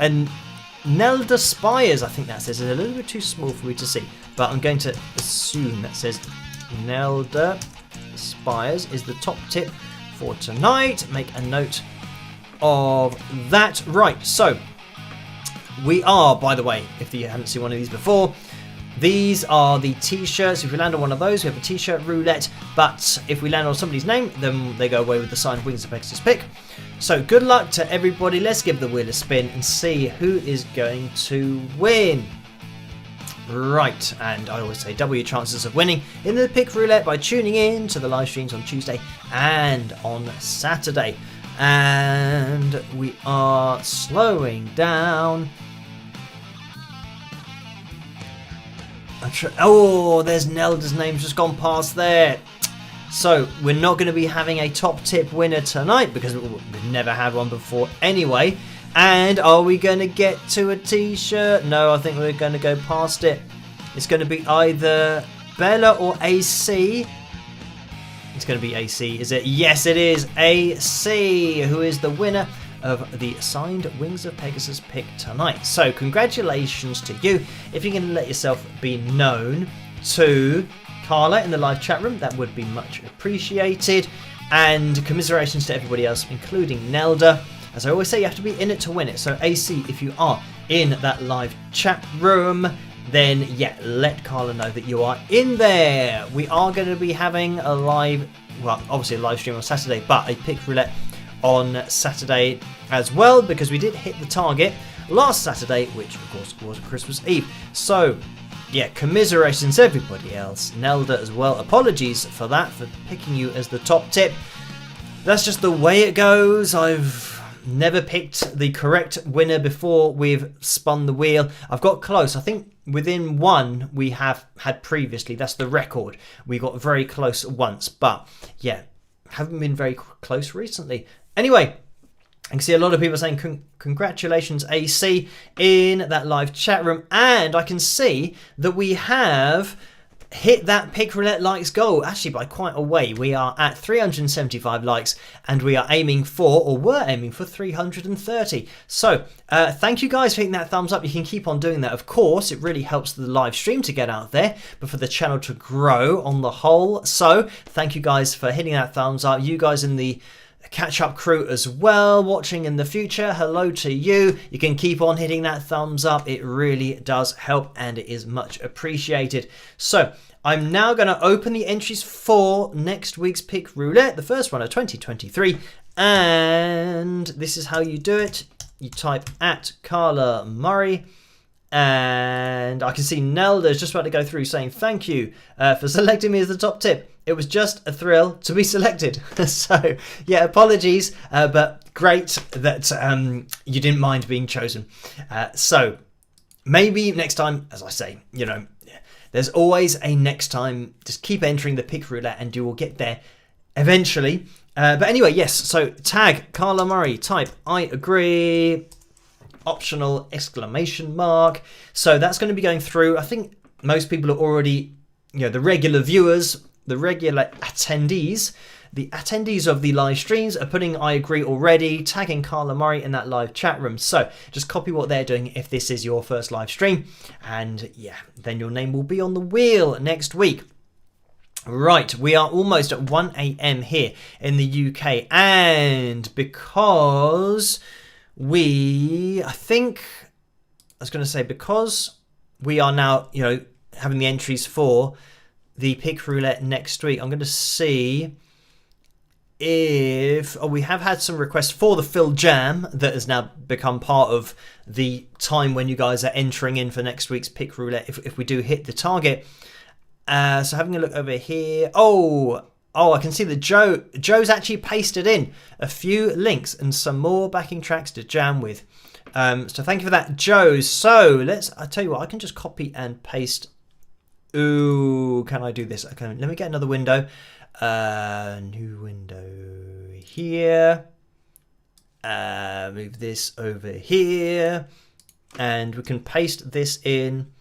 Nelda Spires, I think that says. It's a little bit too small for me to see, but I'm going to assume that says Nelda Spires is the top tip for tonight. Make a note of that. Right, so we are, by the way, if you haven't seen one of these before, these are the t-shirts. If we land on one of those, we have a t-shirt roulette, but if we land on somebody's name, then they go away with the signed Wings of Pegasus pick. So good luck to everybody. Let's give the wheel a spin and see who is going to win. Right, and I always say double your chances of winning in the pick roulette by tuning in to the live streams on Tuesday and on Saturday. And we are slowing down. There's Nelda's name just gone past there. So we're not going to be having a top tip winner tonight because we've never had one before anyway. And are we going to get to a t-shirt? No, I think we're going to go past it. It's going to be either Bella or AC. It's going to be AC, is it? Yes, it is AC, who is the winner of the signed Wings of Pegasus pick tonight. So congratulations to you. If you're going to let yourself be known to Carla in the live chat room, that would be much appreciated. And commiserations to everybody else, including Nelda. As I always say, you have to be in it to win it. So AC, if you are in that live chat room, then yeah, let Carla know that you are in there. We are going to be having a live, well, obviously a live stream on Saturday, but a pick roulette on Saturday as well, because we did hit the target last Saturday, which of course was Christmas Eve. So yeah, commiserations everybody else. Nelda as well, apologies for that, for picking you as the top tip. That's just the way it goes. I've never picked the correct winner before we've spun the wheel. I've got close. I think within one we have had previously. That's the record. We got very close once, but yeah, haven't been very close recently. Anyway, I can see a lot of people saying congratulations AC in that live chat room, and I can see that we have hit that pick roulette likes goal, actually by quite a way. We are at 375 likes, and we are aiming for, or were aiming for, 330. So thank you guys for hitting that thumbs up. You can keep on doing that, of course. It really helps the live stream to get out there, but for the channel to grow on the whole. So thank you guys for hitting that thumbs up. You guys in the catch-up crew as well watching in the future, hello to you. You can keep on hitting that thumbs up. It really does help, and it is much appreciated. So I'm now going to open the entries for next week's pick roulette, the first one of 2023, and this is how you do it. You type at Carla Murray, and I can see Nelda is just about to go through saying thank you for selecting me as the top tip. It was just a thrill to be selected. So, yeah, apologies, but great that you didn't mind being chosen. So, maybe next time, as I say, you know, there's always a next time. Just keep entering the pick roulette and you will get there eventually. But anyway, yes, so tag Carla Murray, type I agree, optional exclamation mark. So that's going to be going through. I think most people are already, you know, the regular viewers, the regular attendees, the attendees of the live streams are putting I agree already, tagging Carla Murray in that live chat room. So just copy what they're doing if this is your first live stream. And yeah, then your name will be on the wheel next week. Right, we are almost at 1 a.m. here in the UK, and because because we are now, having the entries for the pick roulette next week, I'm going to see if we have had some requests for the Phil Jam that has now become part of the time when you guys are entering in for next week's pick roulette if we do hit the target. So having a look over here. Oh, I can see that Joe's actually pasted in a few links and some more backing tracks to jam with. So thank you for that, Joe. So I tell you what, I can just copy and paste. Ooh, can I do this? Okay, let me get another window. New window here. Move this over here. And we can paste this in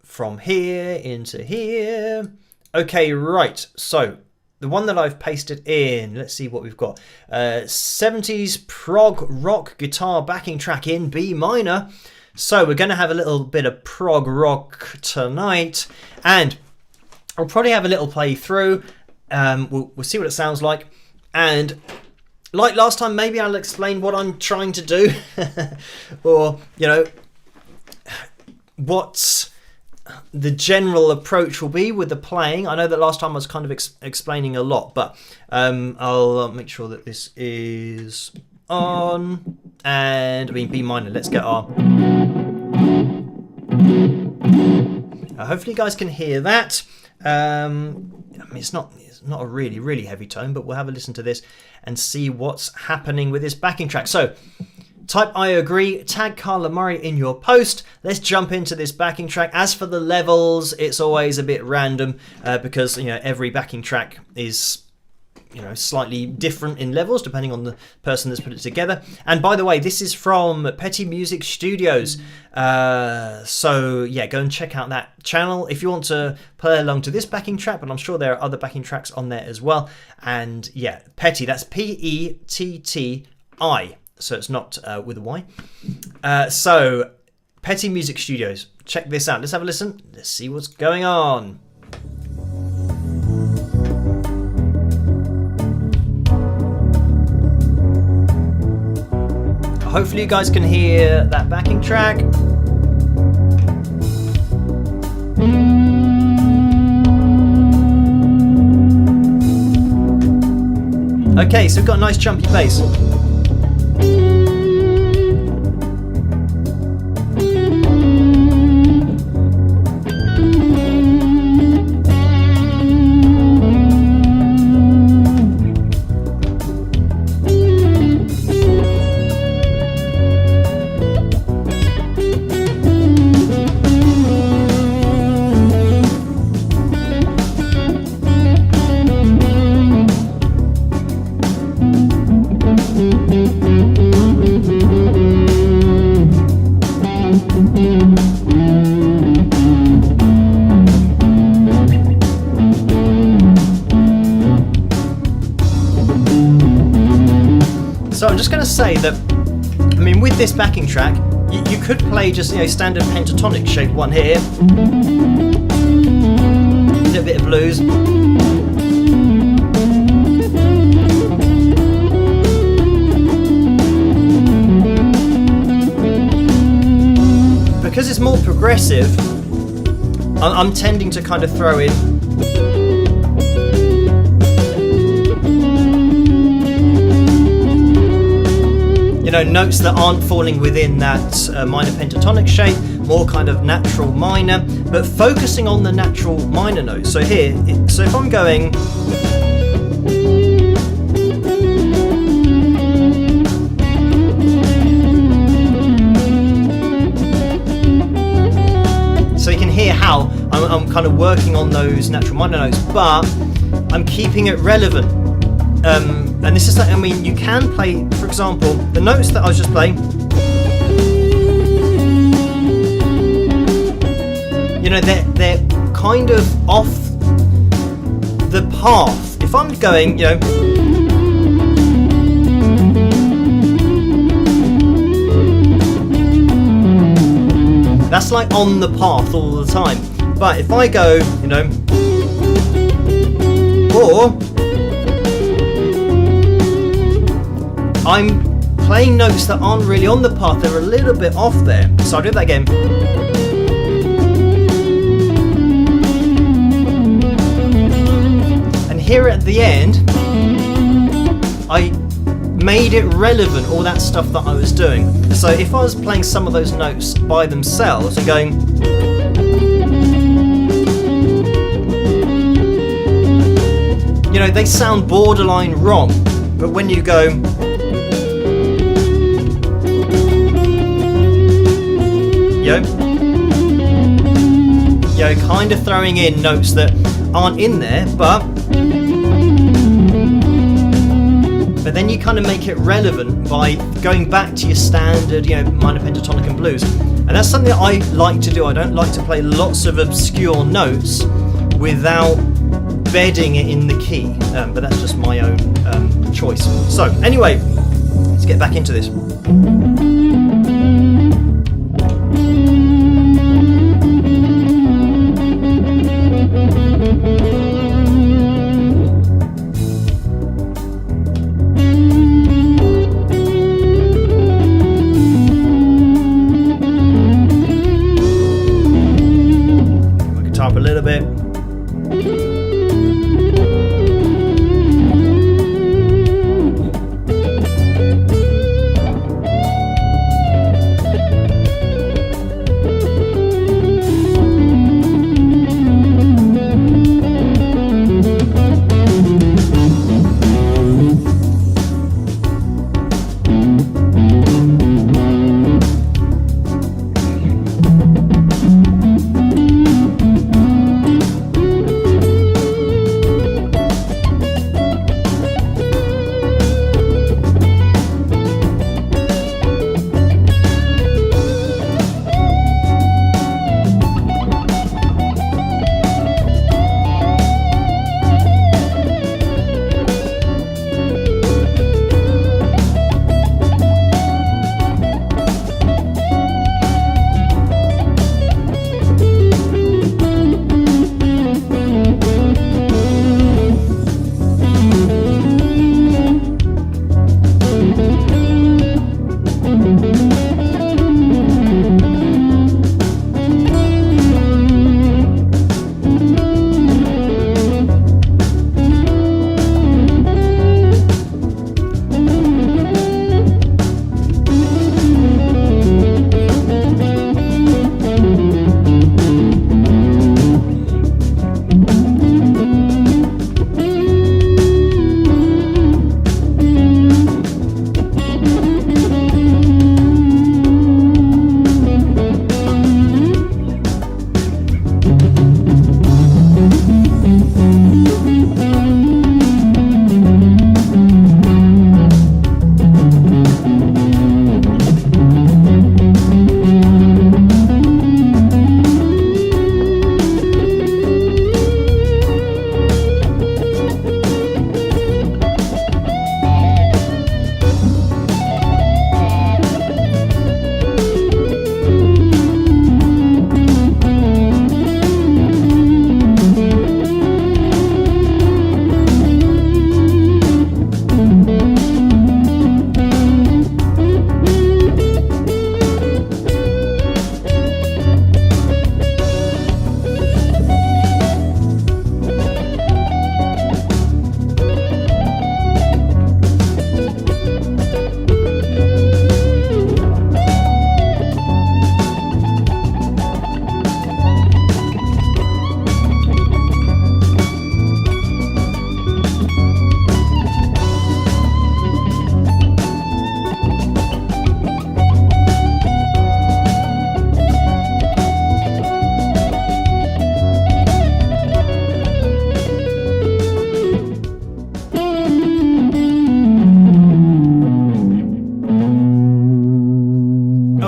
from here into here. Okay, right. So the one that I've pasted in, let's see what we've got. 70s prog rock guitar backing track in B minor. So we're going to have a little bit of prog rock tonight, and I'll probably have a little play through. We'll see what it sounds like, and like last time, maybe I'll explain what I'm trying to do, or what the general approach will be with the playing. I know that last time I was kind of explaining a lot, but I'll make sure that this is on, and B minor. Let's get our. Hopefully, you guys can hear that. It's not a really heavy tone, but we'll have a listen to this and see what's happening with this backing track. So type I agree, tag Carla Murray in your post. Let's jump into this backing track. As for the levels, it's always a bit random because every backing track is slightly different in levels depending on the person that's put it together. And by the way, this is from Petty Music Studios. So yeah, go and check out that channel if you want to play along to this backing track, but I'm sure there are other backing tracks on there as well. And yeah, Petty, that's Petti. So it's not with a Y. So Petty Music Studios, check this out. Let's have a listen. Let's see what's going on. Hopefully you guys can hear that backing track. Okay, so we've got a nice jumpy bass. So I'm just going to say that, with this backing track, you could play just standard pentatonic shape one here, a little bit of blues, because it's more progressive. I'm tending to kind of throw in notes that aren't falling within that minor pentatonic shape, more kind of natural minor, but focusing on the natural minor notes. So here, if I'm going, so you can hear how I'm kind of working on those natural minor notes, but I'm keeping it relevant. And this is you can play, for example, the notes that I was just playing. They're kind of off the path. If I'm going, that's like on the path all the time. But if I go, or I'm playing notes that aren't really on the path, they're a little bit off there. So I'll do that again. And here at the end, I made it relevant, all that stuff that I was doing. So if I was playing some of those notes by themselves and going, you know, they sound borderline wrong, but when you go, kind of throwing in notes that aren't in there, but then you kind of make it relevant by going back to your standard, minor pentatonic and blues. And that's something that I like to do. I don't like to play lots of obscure notes without bedding it in the key, but that's just my own choice. So anyway, let's get back into this. Guitar up a little bit.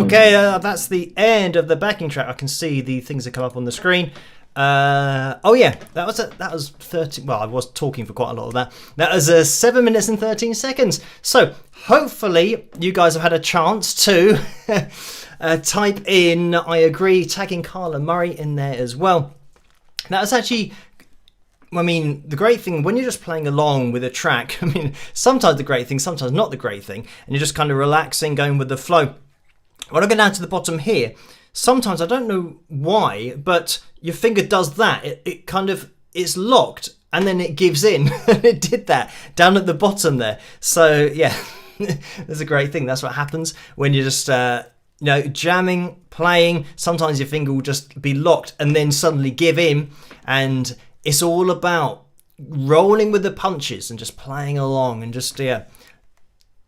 Okay, that's the end of the backing track. I can see the things that come up on the screen. Oh yeah, that was 13. Well, I was talking for quite a lot of that. That was 7 minutes and 13 seconds. So hopefully you guys have had a chance to type in "I agree," tagging Carla Murray in there as well. That was actually I mean, the great thing when you're just playing along with a track, I mean, sometimes the great thing, sometimes not the great thing, and you're just kind of relaxing, going with the flow. When I go down to the bottom here, sometimes I don't know why, but your finger does that. It kind of, it's locked and then it gives in. And it did that down at the bottom there. So yeah, that's a great thing. That's what happens when you're just jamming, playing. Sometimes your finger will just be locked and then suddenly give in, and it's all about rolling with the punches and just playing along and just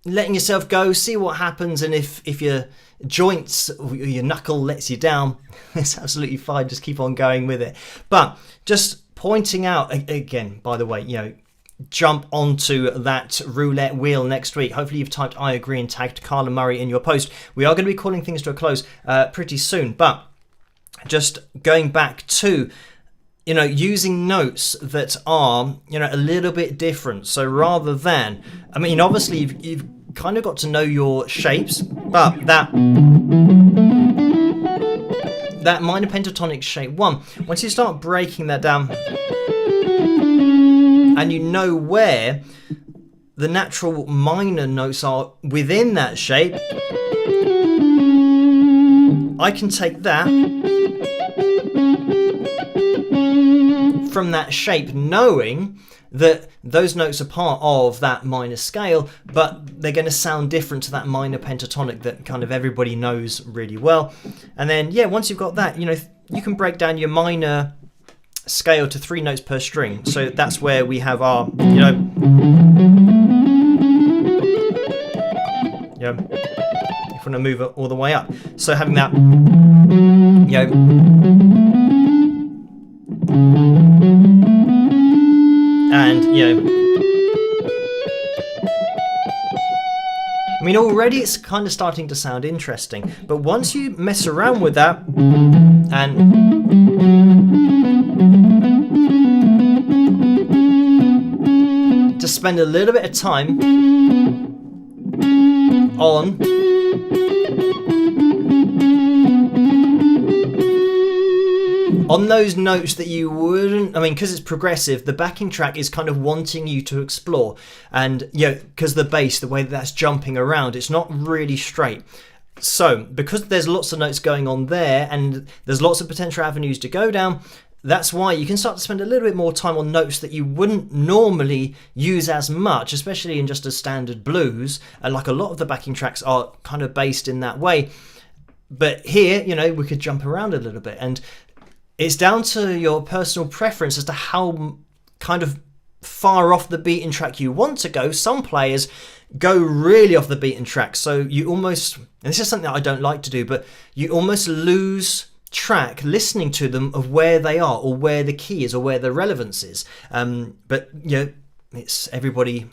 letting yourself go, see what happens. And if your joints or your knuckle lets you down, it's absolutely fine, just keep on going with it. But just pointing out again, by the way, jump onto that roulette wheel next week. Hopefully you've typed I agree and tagged Carla Murray in your post. We are going to be calling things to a close pretty soon, but just going back to using notes that are a little bit different. So rather than, I mean, obviously you've kind of got to know your shapes, but that minor pentatonic shape 1, once you start breaking that down and you know where the natural minor notes are within that shape, I can take that from that shape, knowing that those notes are part of that minor scale, but they're going to sound different to that minor pentatonic that kind of everybody knows really well. And then, once you've got that, you can break down your minor scale to 3 notes per string. So that's where we have our, if you want to move it all the way up. So having that, and I mean, already it's kind of starting to sound interesting, but once you mess around with that and just spend a little bit of time on those notes that you wouldn't, I mean, because it's progressive, the backing track is kind of wanting you to explore. And, because the bass, the way that's jumping around, it's not really straight. So, because there's lots of notes going on there and there's lots of potential avenues to go down, that's why you can start to spend a little bit more time on notes that you wouldn't normally use as much, especially in just a standard blues. And like a lot of the backing tracks are kind of based in that way. But here, we could jump around a little bit, and it's down to your personal preference as to how kind of far off the beaten track you want to go. Some players go really off the beaten track, so you almost, and this is something that I don't like to do, but you almost lose track listening to them of where they are or where the key is or where the relevance is. But it's everybody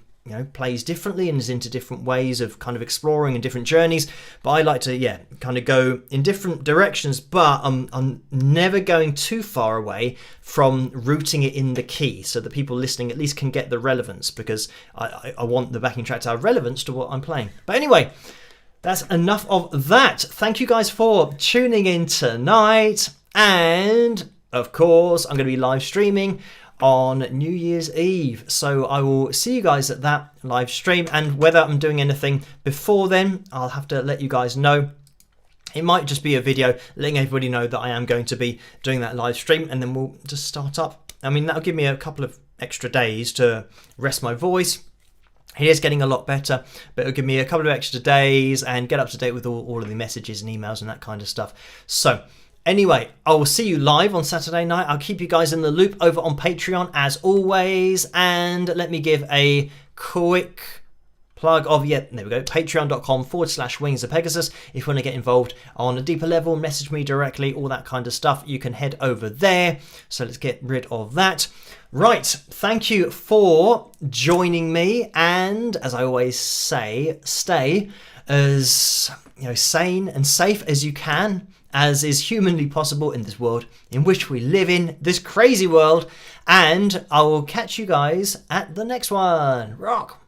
plays differently and is into different ways of kind of exploring and different journeys. But I like to, kind of go in different directions, but I'm never going too far away from rooting it in the key so that people listening at least can get the relevance, because I want the backing track to have relevance to what I'm playing. But anyway, that's enough of that. Thank you guys for tuning in tonight. And of course, I'm going to be live streaming on New Year's Eve, so I will see you guys at that live stream, and whether I'm doing anything before then, I'll have to let you guys know. It might just be a video letting everybody know that I am going to be doing that live stream, and then we'll just start up. I mean, that'll give me a couple of extra days to rest my voice. It is getting a lot better, but it'll give me a couple of extra days and get up to date with all of the messages and emails and that kind of stuff. So anyway, I will see you live on Saturday night. I'll keep you guys in the loop over on Patreon as always. And let me give a quick plug of, there we go, patreon.com/Wings of Pegasus. If you want to get involved on a deeper level, message me directly, all that kind of stuff, you can head over there. So let's get rid of that. Right, thank you for joining me. And as I always say, stay as sane and safe as you can, as is humanly possible in this world in which we live in, this crazy world. And I will catch you guys at the next one. Rock!